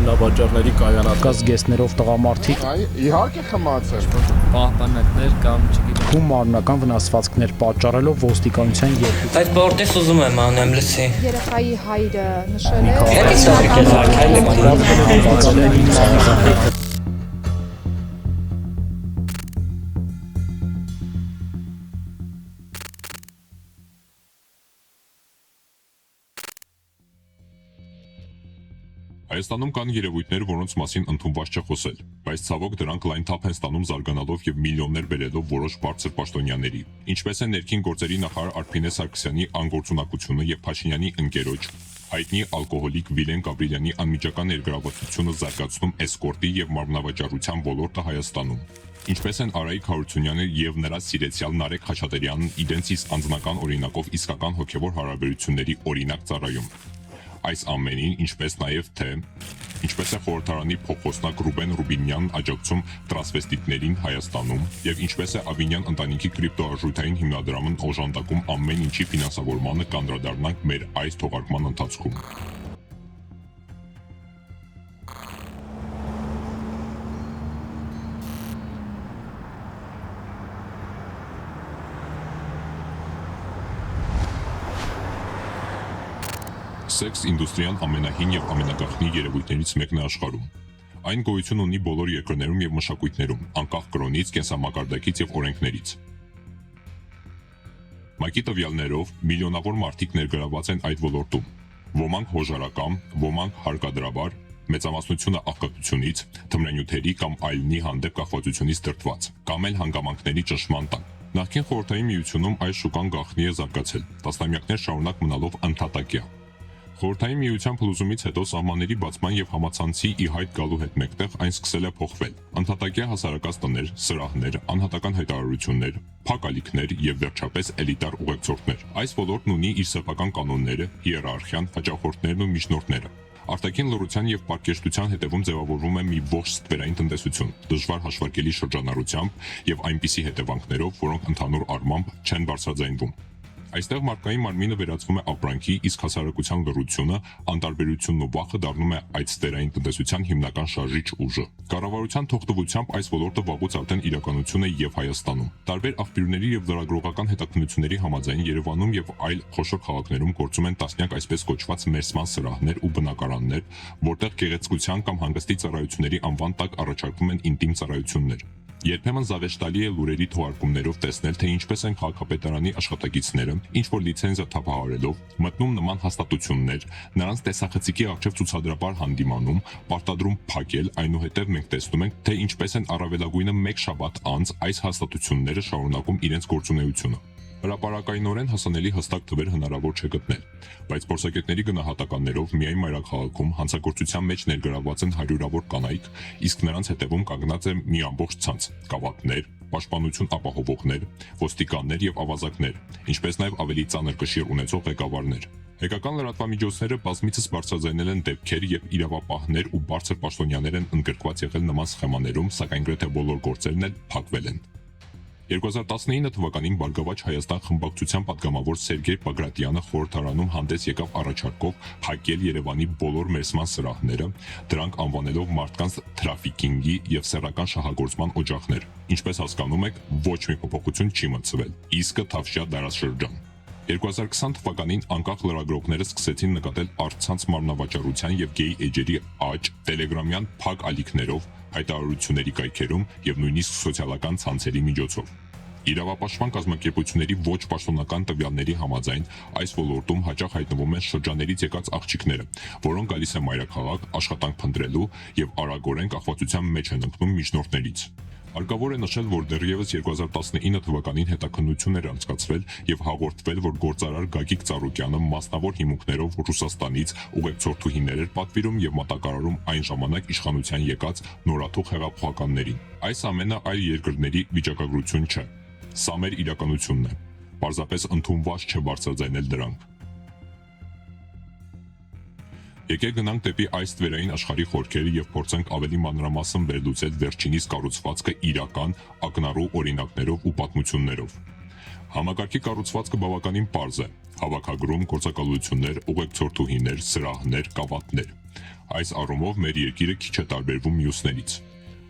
մարմնավաճառների կայանات։ Կա զգեստներով տղամարդիկ, Իհարկե խմացել։ Պահպանակներ կամ չգիտեմ։ հումարնական վնասվածքներ պատճառելով ոստիկանության երկու Այդ բորտես ուզում եմ անեմ լսի։ Երեխայի հայրը նշել է Հայաստանում կան երևույթներ, որոնց մասին ընդունված չէ խոսել, բայց ցավոք դրանք լայն թափ են ստանում զարգանալով եւ միլիոններ բերելով որոշ բարձր պաշտոնյաների, ինչպես է ներքին գործերի նախարար Արփինե Սարգսյանի անգործունակությունը եւ Փաշինյանի ընկերոջ հայտնի ալկոհոլիկ Վիլեն Գաբրիելյանի անմիջական ներգրավվածությունը զարգացնում էսկորտի եւ մարմնավաճառության ոլորտը Հայաստանում։ Ինչպես են Արայիկ Հարությունյանը եւ նրա սիրեցյալ Նարեկ Խաչատրյանն իրենց իսկ անձնական օրինակով իսկական հոգեվոր հարաբերությունների օրինակ ծառայում։ Այս ամենին, ինչպես նաև թե ինչպես է խորհրդարանի փոխոսնակ Ռուբեն Ռուբինյանն աջակցում տրանսվեստիտներին Հայաստանում եւ ինչպես է Ավինյան ընտանիքի կրիպտոարժույթային հիմնադրամն օժանդակում ամեն ինչի ֆինանսավորմանը կանդրադառնանք մեր այս թողարկման ընթացքում։ Սեքս ինդուստրիան ամենահին եւ ամենագաղտնի երևույթներից մեկն է աշխարհում։ Այն գոյություն ունի բոլոր երկրներում եւ մշակույթներում, անկախ կրոնից, կենսամակարդակից եւ օրենքներից։ ՄԱԿ-ի տվյալներով միլիոնավոր մարդիկ ներգրավված են այդ ոլորտում։ Ոմանք հոժարակամ, ոմանք հարկադրաբար, մեծամասնությունը աղքատությունից, թմրանյութերի կամ այլնի հանդեպ կախվածությունից դրդված, կամ էլ հանգամանքների ճնշման տակ։ Նախկին խորհրդային միությունում այս շուկան գաղտնի է զարգացել, տասնամյակներ շարունակ մնալով ընդհատակյա։ Խորհրդային միության փլուզումից հետո սահմանների բացման եւ համացանցի ի հայտ գալու հետ մեկտեղ այն սկսել է փոխվել։ Ընդհատակյա հասարակած տներ, սրահներ, անհատական հայտարարություններ, փակ ալիքներ եւ վերջապես էլիտար ուղեկցորդներ։ Այս ոլորտն ունի իր սեփական կանոնները, հիերարխիան, հաճախորդներն ու միջնորդները։ Արտաքին լռության եւ պարկեշտության հետևում ձևավորվում է մի ողջ ստվերային տնտեսություն, դժվար հաշվարկելի շրջանառությամբ եւ այնպիսի հետևանքներով, որոնք ընդհանուր առմամբ չեն բարձրաձայնվում։ Այստեղ մարդկային մարմինը վերածվում է ապրանքի, իսկ հասարակության լռությունը, անտարբերությունն ու վախը դառնում է այդ ստվերային տնտեսության հիմնական շարժիչ ուժը։ Կառավարության թողտվությամբ այս ոլորտը վաղուց արդեն իրականություն է եւ Հայաստանում։ Տարբեր աղբյուրների եւ լրագրողական հետաքննությունների համաձայն Երևանում եւ այլ խոշոր քաղաքներում գործում են տասնյակ այսպես կոչված մերսման սրահներ ու բնակարաններ, որտեղ գեղեցկության կամ հանգստի ծառայությունների անվան տակ առաջարկվում են ինտիմ ծառայություններ։ Երբեմն զավեշտալի է լուրերի թողարկումներով տեսնել, թե ինչպես են քաղաքապետարանի աշխատակիցները, ինչ որ լիցենզիա թափահարելով, մտնում նման հաստատություններ, նրանց տեսախցիկի առջև ցուցադրաբար հանդիմանում, պարտադրում փակել, այնուհետև մենք տեսնում ենք, թե ինչպես են առավելագույնը մեկ շաբաթ անց այս հաստատությունները շարունակում իրենց գործունեությունը։ Հրապարակայնորեն հասանելի հստակ թվեր հնարավոր չէ գտնել, բայց փորձագետների գնահատականներով միայն մայրաքաղաքում հանցագործության մեջ ներգրավված են հարյուրավոր կանայք, իսկ նրանց հետևում կանգնած է մի ամբողջ ցանց՝ գավաթներ, պաշտպանություն ապահովողներ, ոստիկաններ եւ ավազակներ, ինչպես նաեւ ավելի ծանր կշիռ ունեցող ղեկավարներ։ Հայկական լրատվամիջոցները բազմիցս բարձրաձայնել են դեպքեր, երբ իրավապահներ ու բարձր պաշտոնյաներ են ընդգրկված եղել նման սխեմաներում, սակայն գրեթե բոլոր գործերն էլ փակվել են։ 2019 թվականին Բարգավաճ Հայաստան խմբակցության պատգամավոր Սերգեյ Պագրատյանը խորհրդարանում հանդես եկավ առաջարկով փակել Երևանի բոլոր մերսման սրահները, դրանք անվանելով մարդկանց թրաֆիկինգի եւ սեռական շահագործման օջախներ։ Ինչպես հասկանում եք, ոչ մի փոփոխություն չի մտցվել, իսկը թավշյա դարաշրջան։ 2020 թվականին անկախ լրագրողները սկսեցին նկատել առցանց մարմնավաճառության եւ գեյ էջերի աճ տելեգրամյան փակ ալիքներով, հայտարարությունների կայքերում եւ նույնիսկ սոցիալական ցանցերի միջոցով։ Իրավապաշտպան կազմակերպությունների ոչ պաշտոնական տվյալների համաձայն այս ոլորտում հաճախ հայտնվում են շրջաներից եկած աղջիկները, որոնք գալիս են մայրաքաղաք աշխատանք փնտրելու եւ արագորեն կախվածության մեջ են ընկնում միջնորդներից։ Հարկավոր է նշել, որ դեռևս 2019 թվականին հետաքննություն էր անցկացվել եւ հաղորդվել, որ գործարար Գագիկ Ծառուկյանը մասնավոր հիմունքներով Ռուսաստանից ուղեկցորդուհիներ էր պատվիրում եւ մատակարարում այն ժամանակ իշխանության եկած նորաթուխ հեղափոխականներին։ Այս ամենը այլ երկրների վիճակագրություն չէ։ Սա մեր իրականությունն է։ Պարզապես ընդունված չէ բարձրաձայնել դրանք։ Եկեք գնանք դեպի այս ստվերային աշխարհի խորքերը եւ փորձենք ավելի մանրամասն վերլուծել վերջինիս կառուցվածքը իրական, ակնառու օրինակներով ու պատմություններով։ Համակարգի կառուցվածքը բավականին պարզ է. հավաքագրում, գործակալություններ, ուղեկցորդուհիներ, սրահներ, կավատներ։ Այս առումով մեր երկիրը քիչ է տարբերվում մյուսներից։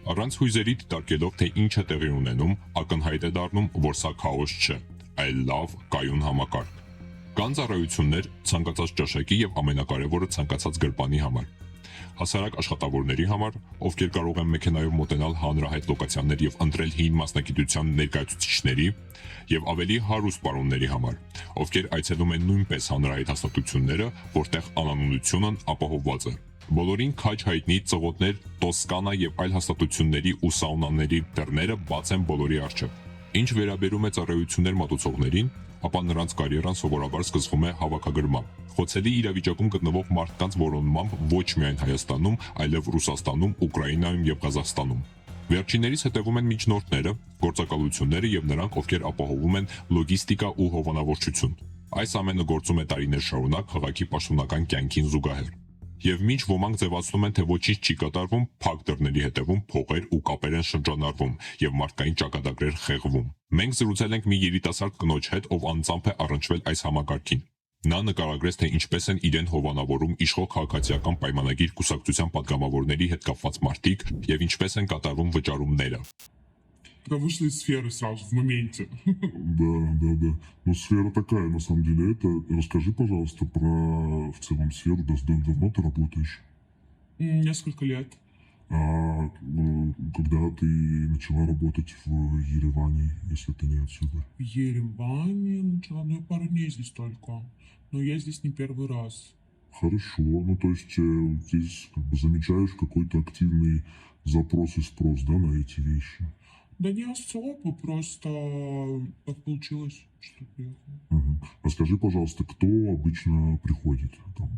Առանց հույզերի դիտարկելով, թե ինչ է տեղի ունենում, ակնհայտ է դառնում, որ սա քաոս չէ, այլ լավ, կայուն համակարգ։ Կան ծառայություններ ցանկացած ճաշակի եւ ամենակարևորը ցանկացած գրպանի համար։ Հասարակ աշխատավորների համար, ովքեր կարող են մեքենայով մոտենալ հանրահայտ լոկացիաներ եւ ընտրել հին մասնագիտության ներկայացուցիչների, եւ ավելի հարուստ պարոնների համար, ովքեր այցելում են նույնպես հանրահայտ հաստատությունները, որտեղ անանունությունն ապահովված է։ Բոլորին քաջ հայտնի ծղոտներ, Տոսկանա եւ այլ հաստատությունների ու սաունաների դռները բաց են բոլորի առջև։ Ինչ վերաբերում է ծառայություններ մատուցողներին, ապա նրանց կարիերան սովորաբար սկսվում է հավաքագրմամբ, խոցելի իրավիճակում գտնվող մարդկանց որոնմամբ ոչ միայն Հայաստանում, այլև Ռուսաստանում, Ուկրաինայում եւ Ղազախստանում։ Վերջիններից հետևում են միջնորդները, գործակալությունները եւ նրանք, ովքեր ապահովում են լոգիստիկա ու հովանավորչություն։ Այս ամենը գործում է տարիներ շարունակ քաղաքի պաշտոնական կյանքին զուգահեռ։ Եվ մինչ ոմանք ձևացնում են, թե ոչինչ չի կատարվում, փակ դռների հետևում փողեր ու կապեր են շրջանառվում եւ մարդկային ճակատագրեր խեղվում։ Մենք զրուցել ենք մի երիտասարդ կնոջ հետ, ով անձամբ է առնչվել այս համակարգին։ Նա նկարագրեց, թե ինչպես են իրեն հովանավորում իշխող քաղաքացիական պայմանագիր կուսակցության падգամավորների հետ կապված մարդիկ եւ ինչպես են կատարվում вычарումները։ Да вышла из сферы сразу, в моменте. Да. Но сфера такая, на самом деле, это... Расскажи, пожалуйста, про в целом сферу. Давно ты работаешь? Несколько лет. Когда ты начала работать в Ереване, если ты не отсюда? В Ереване начала, я пару дней здесь только. Но я здесь не первый раз. Хорошо, ну то есть здесь как бы замечаешь какой-то активный запрос и спрос, да, на эти вещи? Да не особо, просто так получилось, что приехал. Угу. Расскажи, пожалуйста, кто обычно приходит? Там,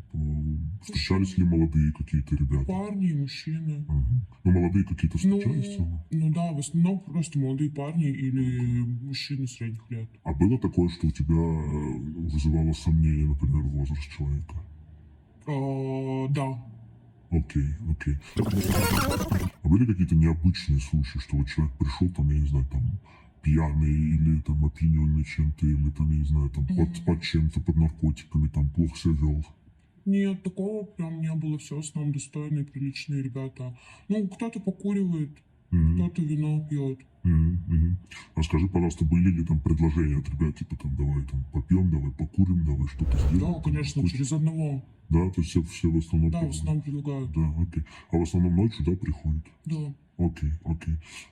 встречались ли молодые какие-то ребята? Парни и мужчины. Угу. Ну, молодые какие-то встречаются? Ну да, в основном просто молодые парни или мужчины средних лет. А было такое, что у тебя вызывало сомнение, например, возраст человека? Да. Окей. А были какие-то необычные случаи, что вот человек пришел, там, я не знаю, там, пьяный или там опьяненный чем-то, или там, я не знаю, там, под чем-то, под наркотиками, там, плохо себя вел? Нет, такого прям не было. Все в основном достойные, приличные ребята. Ну, кто-то покуривает, кто-то вино пьет. Расскажи, пожалуйста, были ли там предложения от ребят, типа там, давай там попьем, давай покурим, давай что-то сделаем? Да, конечно, через одного. Да, то есть все в основном... Да, в основном предлагают. Да, окей. А в основном ночью, да, приходят? Да. Окей.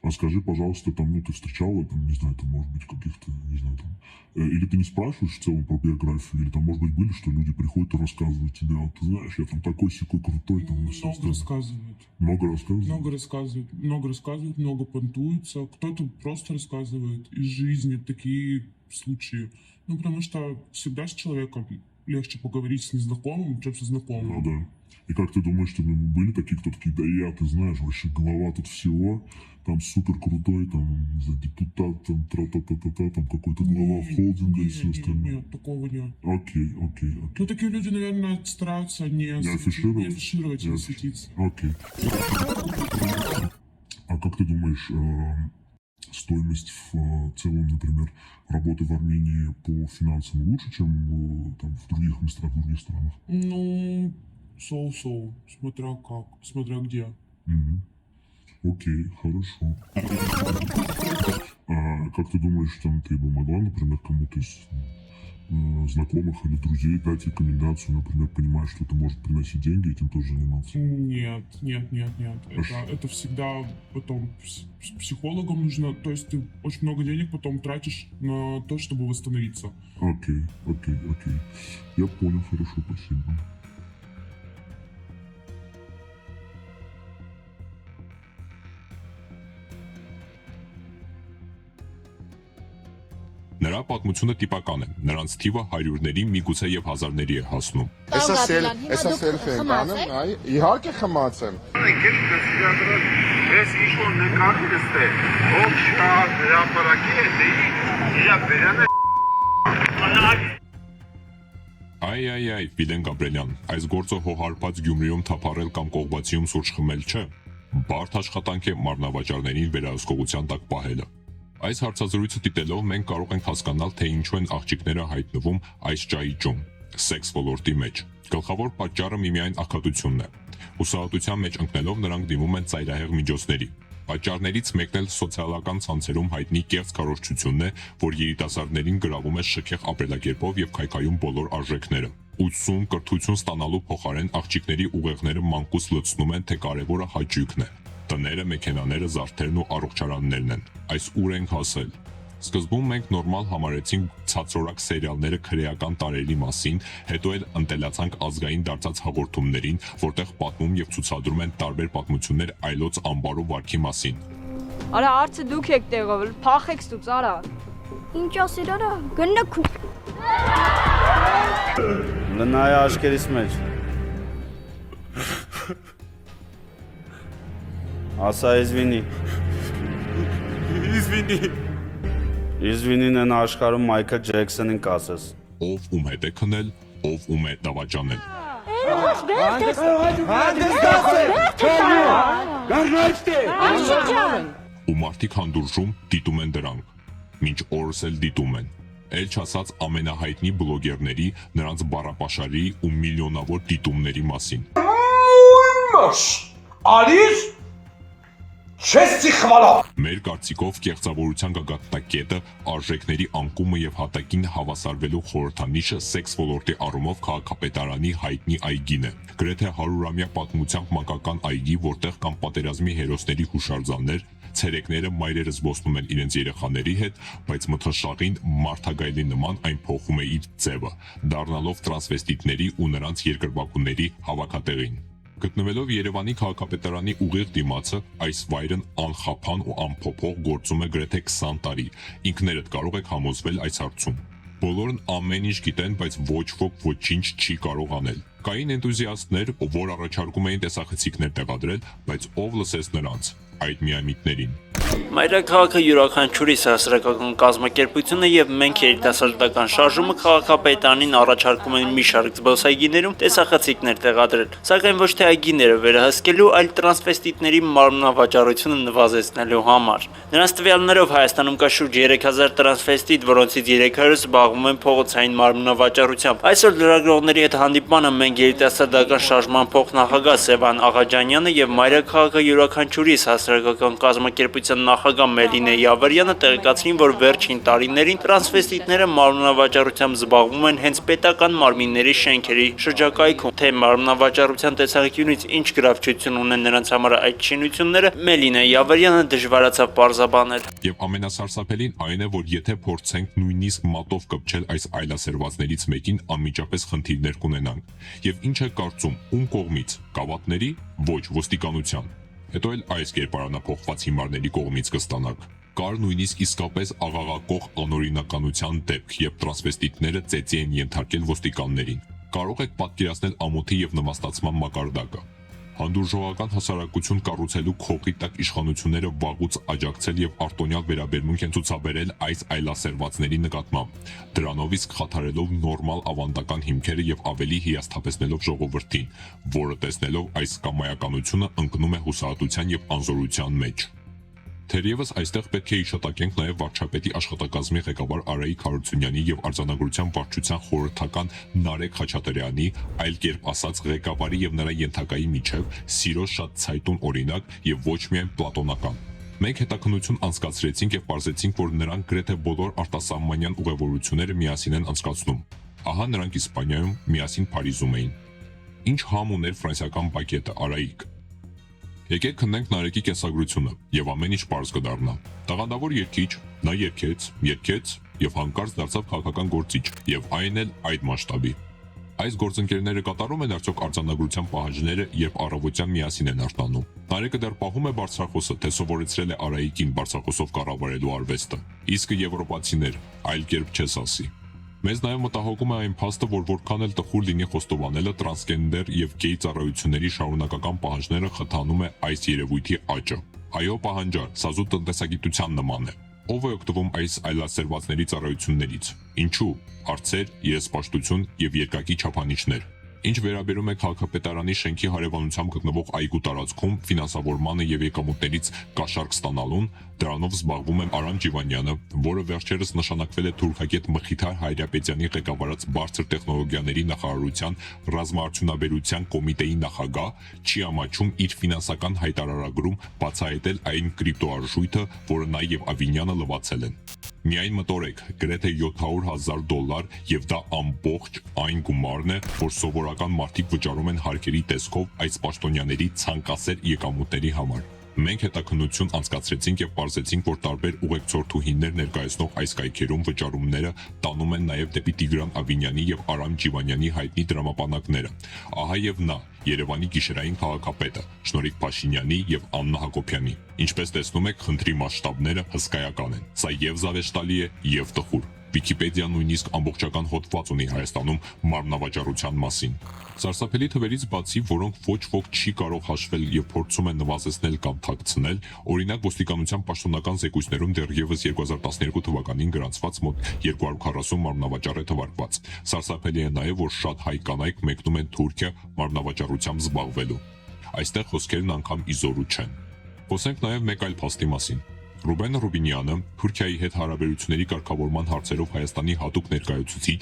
А скажи, пожалуйста, там, ну, ты встречала, там, не знаю, там, может быть, каких-то, не знаю, там... Или ты не спрашиваешь в целом про биографию, или там, может быть, были, что люди приходят и рассказывают тебе, а ты знаешь, я там такой-сякой крутой, там, Много рассказывают. Много рассказывают? Много рассказывают, много понтуются. Кто-то просто рассказывает из жизни такие случаи. Ну, потому что всегда с человеком легче поговорить с незнакомым, чем со знакомым. Ну да. И как ты думаешь, что были такие, кто такие, да я, ты знаешь, вообще глава тут всего, там супер крутой, там, за депутат, там, тра-та-та-та-та, там какой-то глава холдинга и все остальное? Нет, такого нет. Окей. Ну, такие люди, наверное, стараются не афишировать, не светиться. Окей. А как ты думаешь, стоимость в целом, например, работы в Армении по финансам лучше, чем там, в других местах, в других странах? Ну, соу-соу, смотря где. Окей, хорошо. А как ты думаешь, там ты бы могла, например, кому-то из знакомых или друзей дать рекомендацию, например, понимаешь, что это может приносить деньги, этим тоже заниматься? Нет. Это всегда потом с психологом нужно, то есть ты очень много денег потом тратишь на то, чтобы восстановиться. Окей. Я понял, хорошо, спасибо. Նրա պատմությունը տիպական է, նրանց թիվը հարյուրների, միգուցե եւ հազարների է հասնում։ Էսա սելֆի ենք անում, այ իհարկե խմած եմ։ Ես ինչ-որ նկարիլս է, ով շա հրապարակի է, իրա բերանը Այ, Վիլեն Գաբրելյան, այս գործը հոհարփած Գյումրիում թափառել կամ Կողբացիում սուրճ խմել չէ։ Բարդ աշխատանք է մարմնավաճառներին վերահսկողության տակ պահելը։ Այս հարցազրույցը դիտելով մենք կարող ենք հասկանալ, թե ինչու են աղջիկները հայտնվում այս ճահիճում, սեքս ոլորտի մեջ։ Գլխավոր պատճառը միմիայն աղքատությունն է։ Հուսահատության մեջ ընկնելով նրանք դիմում են ծայրահեղ միջոցների։ Պատճառներից մեկն էլ սոցիալական ցանցերում հայտնի կեղծ քարոզչությունն է, որ երիտասարդներին գրավում է շքեղ ապրելակերպով եւ քայքայում բոլոր արժեքները։ Ուսում, կրթություն ստանալու փոխարեն աղջիկների ուղեղները մանկուց լցնում են, թե կարևորը հաճույքն է։ Տները, մեքենաները, զարդերն ու առողջարաններն են։ Այս ուր ենք հասել։ Սկզբում մենք նորմալ համարեցինք ցածրորակ սերիալները քրեական տարերի մասին, հետո էլ ընտելացանք ազգային դարձած հաղորդումներին, որտեղ պատմում եւ ցուցադրում են տարբեր պատմություններ այլոց ամբարու վարքի մասին։ Արա արծը դուք եք տեղով, փախեք ստուց, արա։ Ինչ ասիր արա, գնաք ու։ Լնայ աշկերիս մեջ։ Ասա իզվինի։ Իզվինին են աշխարհում Մայքլ Ջեքսոնին կասես։ Ով ում հետ է քնել, ով ում է դավաճանել։ Ու մարդիկ հանդուրժում դիտում են դրանք, մինչ օրս էլ դիտում են։ Էլ չասած ամենահայտնի բլոգերների, նրանց բառապաշարի ու միլիոնավոր դիտումների մասին։ Արիր Չեսցի խվալավ։ Մեր կարծիքով կեղծավորության գագաթնակետը, արժեքների անկումը եւ հատակին հավասարվելու խորհրդանիշը սեքս ոլորտի առումով քաղաքապետարանի հայտնի այգին է։ Գրեթե 100-ամյա պատմությամբ մանկական այգի, որտեղ կան պատերազմի հերոսների հուշարձաններ, ցերեկները մայրերը զբոսնում են իրենց երեխաների հետ, բայց մթնշաղին մարդագայլի նման այն փոխում է իր ձևը, դառնալով տրանսվեստիտների ու նրանց երկրպագուների հավաքատեղին։ Գտնվելով Երևանի քաղաքապետարանի ուղիղ դիմացը, այս վայրն անխափան ու անփոփոխ գործում է գրեթե 20 տարի։ Ինքներդ կարող եք համոզվել այս հարցում։ Բոլորն ամեն ինչ գիտեն, բայց ոչ ոք ոչինչ չի կարող անել։ Կային էնտուզիաստներ, որ առաջարկում էին տեսախցիկներ տեղադրել, բայց ով լսեց նրանց, այդ միամիտներին։ Մայրաքաղաքը յուրաքանչյուրի հասարակական կազմակերպությունը եւ մենք երիտասարդական շարժումը քաղաքապետարանին առաջարկում են մի շարք զբոսայգիներում տեսախցիկներ տեղադրել, սակայն ոչ թե այգիները վերահսկելու, այլ տրանսվեստիտների մարմնավաճառությունը նվազեցնելու համար։ Նրանց տվյալներով Հայաստանում կա շուրջ 3000 տրանսվեստիտ, որոնցից 300-ը զբաղվում են փողոցային մարմնավաճառությամբ։ Այսօր լրագրողների հետ հանդիպմանը մենք երիտասարդական շարժման փոխնախագահ Սևան Աղաջանյանը եւ Մայրաքաղաքը յուրաքանչյուրի հասարակական կազմակերպության նախագահ Մելինե Յավարյանը տեղեկացրին, որ վերջին տարիներին տրանսվեստիտները մարմնավաճառությամբ զբաղվում են հենց պետական մարմինների շենքերի շրջակայքում։ Թե մարմնավաճառության տեսանկյունից ինչ գրավչություն ունեն նրանց համար այդ շինությունները, Մելինե Յավարյանը դժվարացավ պարզաբանել։ Եվ ամենասարսափելին այն է, որ եթե փորձենք նույնիսկ մատով կպչել այս այլասերվածներից մեկին, անմիջապես խնդիրներ կունենանք։ Եվ ինչ է կարծում, ում կողմից, գավաթների, ոչ ոստիկանության։ Հետո էլ այս կերպարանափոխված հիմարների կողմից կստանաք։ Կար նույնիսկ իսկապես աղաղակող անօրինականության դեպք, երբ տրանսվեստիտները ծեծի են ենթարկել ոստիկաններին։ Կարող եք պատկերացնել ամոթի եւ նմաստացման մակարդակը։ Հանդուրժողական հասարակություն կառուցելու քողի տակ իշխանությունները վաղուց աջակցել եւ արտոնյալ վերաբերմունք են ցուցաբերել այս այլասերվածների նկատմամբ, դրանով իսկ խաթարելով նորմալ ավանդական հիմքերը եւ ավելի հիասթափեցնելով ժողովրդին, որը տեսնելով այս կամայականությունը ընկնում է հուսահատության եւ անզորության մեջ։ Թերևս այստեղ պետք է իշտակենք նաև վարչապետի աշխատակազմի ղեկավար Արայիկ Հարությունյանի եւ արձանագրության վարչության խորհրդական Նարեկ Խաչատրյանի, այլ կերպ ասած ղեկավարի եւ նրա ենթակայի միջև սիրո շատ ցայտուն օրինակ եւ ոչ միայն պլատոնական։ Մենք հետաքննություն անցկացրեցինք եւ պարզեցինք, որ նրանք գրեթե բոլոր արտասահմանյան ուղևորությունները միասին են անցկացնում։ Ահա նրանք Իսպանիայում, միասին Փարիզում էին։ Ինչ համ ուներ ֆրանսիական բակետը, Արայիկ։ Եկեք քննենք Նարեկի կենսագրությունը եւ ամեն ինչ պարզ կդառնա։ Տաղանդավոր երգիչ, նա երգեց եւ հանկարծ դարձավ քաղաքական գործիչ եւ այն էլ այդ մասշտաբի։ Այս գործընկերները կատարում են արդյոք արձանագրության պահանջները, երբ առավոտյան միասին են արտանում։ Նարեկը դեռ պահում է բարձրախոսը, թե սովորեցրել է Արայիկին բարձրախոսով կառավարելու արվեստը։ Իսկ եվրոպացիներ, այլ կերպ չես ասի։ Մեզ նաև մտահոգում է այն փաստը, որ որքան էլ տխուր լինի խոստովանելը, տրանսգենդեր եւ գեյ ծառայությունների շարունակական պահանջները խթանում է այս երևույթի աճը։ Այո, պահանջար, սա զուտ տնտեսագիտության նման է։ Ով է օգտվում այս այլասերվածների ծառայություններից։ Ինչու՞։ Հարցեր, երեսպաշտություն եւ երկակի չափանիշներ։ Ինչ վերաբերում է քաղաքապետարանի շենքի հարևանությամբ գտնվող այգու տարածքում ֆինանսավորմանը եւ եկամուտներից կաշառք ստանալուն, դրանով զբաղվում է Արամ Ջիվանյանը, որը վերջերս նշանակվել է թուրքագետ Մխիթար Հայրապետյանի ղեկավարած բարձր տեխնոլոգիաների նախարարության ռազմաարդյունաբերության կոմիտեի նախագահ, չի ամաչում իր ֆինանսական հայտարարագրում բացահայտել այն կրիպտոարժույթը, որը նա եւ Ավինյանը լվացել են։ Միայն մտորեք, գրեթե $700,000 եւ դա ամբողջ այն գումարն է, որ սովորական մարդիկ վճարում են հարկերի տեսքով այս պաշտոնյաների ցանկասեր եկամուտների համար։ Մենք հետաքննություն անցկացրեցինք եւ պարզեցինք, որ տարբեր ուղեկցորդուհիներ ներկայացնող այս կայքերում վճարումները տանում են նաեւ դեպի Տիգրան Ավինյանի եւ Արամ Ջիվանյանի հայտնի դրամապանակները։ Ահա եւ նա, Երևանի գիշերային քաղաքապետը, Շնորհիկ Փաշինյանի եւ Աննա Հակոբյանի։ Ինչպես տեսնում եք, խնդրի մասշտաբները հսկայական են։ Սա եւ զավեշտալի է, եւ տխուր։ Վիկիպեդիան նույնիսկ ամբողջական հոդված ունի Հայաստանում մարմնավաճառության մասին։ Սարսափելի թվերից բացի, որոնք ոչ ոք չի կարող հաշվել եւ փորձում են նվազեցնել կամ թաքցնել, օրինակ ոստիկանության պաշտոնական զեկույցներում դեռևս 2012 թվականին գրանցված մոտ 240 մարմնավաճառ է թվարկված։ Սարսափելի է նաեւ, որ շատ հայ կանայք մեկնում են Թուրքիա մարմնավաճառությամբ զբաղվելու։ Այստեղ խոսքերն անգամ իզորու չեն։ Խոսենք նաեւ մեկ այլ փաստի մասին։ Ռուբեն Ռուբինյանը, Թուրքիայի հետ հարաբերությունների կարգավորման հարցերով Հայաստանի հատուկ ներկայացուցիչ,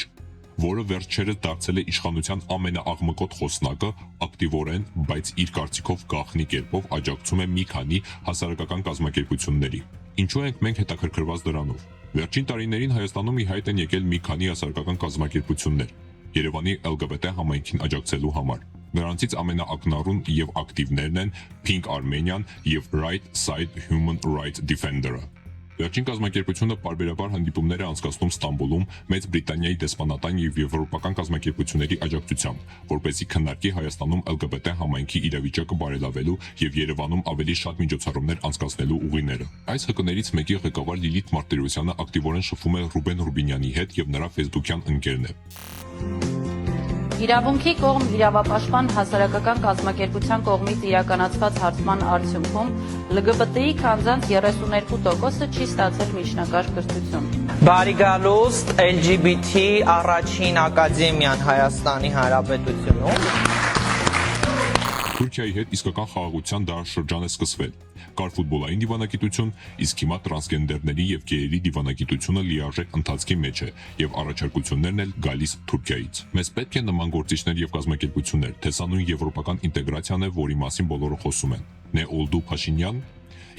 որը վերջերս դարձել է իշխանության ամենաաղմկոտ խոսնակը, ակտիվորեն, բայց իր կարծիքով գաղտնի կերպով աջակցում է մի քանի հասարակական կազմակերպությունների։ Ինչու ենք մենք հետաքրքրված դրանով։ Վերջին տարիներին Հայաստանում ի հայտ են եկել մի քանի հասարակական կազմակերպություններ Երևանի LGBT համայնքին աջակցելու համար։ Նրանցից ամենաակնառուն եւ ակտիվներն են Pink Armenian եւ Right Side Human Rights Defender-ը։ Վերջին կազմակերպությունը պարբերաբար հանդիպումներ է անցկացնում Ստամբուլում Մեծ Բրիտանիայի դեսպանատան եւ եվրոպական կազմակերպությունների աջակցությամբ, որպեսզի քննարկի Հայաստանում LGBT համայնքի իրավիճակը բարելավելու եւ Երևանում ավելի շատ միջոցառումներ անցկացնելու ուղիները։ Այս հկներից մեկի ղեկավար Լիլիթ Մարտիրոսյանը ակտիվորեն շփվում է Ռուբեն Ռուբինյանի հետ եւ նրա ֆեյսբուքյան ընկերն է։ Իրավունքի կողմ իրավապաշտպան հասարակական կազմակերպության կողմից իրականացված հարցման արդյունքում LGBT-ի քանձանց 32%-ը չի ստացել միջնակարգ կրթություն։ Բարի գալուստ LGBT առաջին ակադեմիան Հայաստանի Հանրապետությունում։ Թուրքիայի հետ իսկական խաղաղության դարաշրջան է սկսվել։ Կար ֆուտբոլային դիվանագիտություն, իսկ հիմա տրանսգենդերների եւ գեյերի դիվանագիտությունը լիարժեք ընթացքի մեջ է եւ առաջարկություններն էլ գալիս Թուրքիայից։ Մեզ պետք է նման գործիչներ եւ կազմակերպություններ, թե սա նույն եվրոպական ինտեգրացիան է, որի մասին բոլորը խոսում են։ Նե Օլդու Փաշինյան,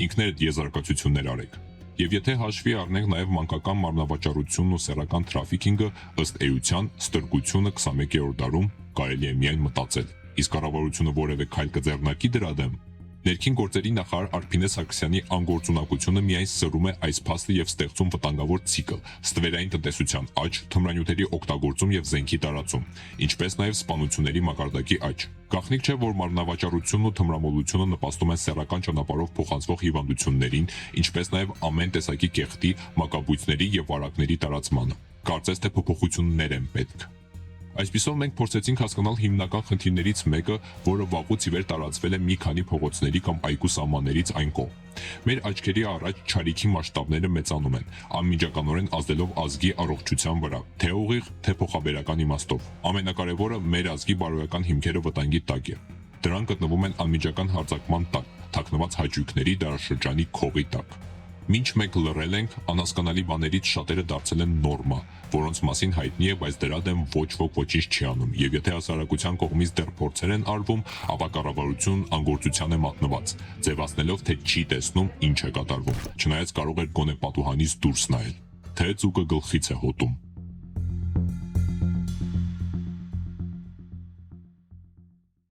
ինքներդ եզրակացություններ արեք։ Եվ եթե հաշվի առնենք նաեւ մանկական մարմնավաճառությունն ու սեռական թրաֆիքինգը, ըստ էության ստրկությունը 21-րդ դարում կարելի է միայն մտածել։ Իսկ կառավարությունը որևէ քայլ կձեռնարկի դրա դեմ։ Ներքին գործերի նախարար Արփինե Սարգսյանի անգործունակությունը միայն սրում է այս փաստը եւ ստեղծում վտանգավոր ցիկլ՝ ստվերային տնտեսության աճ, թմրանյութերի օգտագործում եւ զենքի տարածում, ինչպես նաեւ սպանությունների մակարդակի աճ։ Գաղտնիք չէ, որ մարմնավաճառությունն ու թմրամոլությունը նպաստում են սեռական ճանապարհով փոխանցվող հիվանդություններին, ինչպես նաեւ ամեն տեսակի կեղտի, մակաբույծների եւ վարակների տարածմանը։ Կարծես թե փոփոխություններ են պետք։ Այսպիսով մենք փորձեցինք հասկանալ հիմնական խնդիրներից մեկը, որը վաղուց ի վեր տարածվել է մի քանի փողոցների կամ այգու սահմաններից այն կողմ։ Մեր աչքերի առաջ չարիքի մասշտաբները մեծանում են, անմիջականորեն ազդելով ազգի առողջության վրա, թե ուղիղ, թե փոխաբերական իմաստով։ Ամենակարևորը մեր ազգի բարոյական հիմքերը վտանգի տակ է։ Դրանք գտնվում են անմիջական հարձակման տակ, թաքնված հաճույքների դարաշրջանի քողի տակ։ Մինչ մենք լռել ենք, անհասկանալի բաներից շատերը դարձել են նորմա, որոնց մասին հայտնի է, բայց դրա դեմ ոչ ոք ոչինչ չի անում, եւ եթե հասարակության կողմից դեռ փորձեր են արվում, ապա կառավարությունն անգործության է մատնված, ձևացնելով, թե չի տեսնում ինչ է կատարվում, չնայած կարող էր գոնե պատուհանից դուրս նայել, թե ծուկը գլխից է հոտում։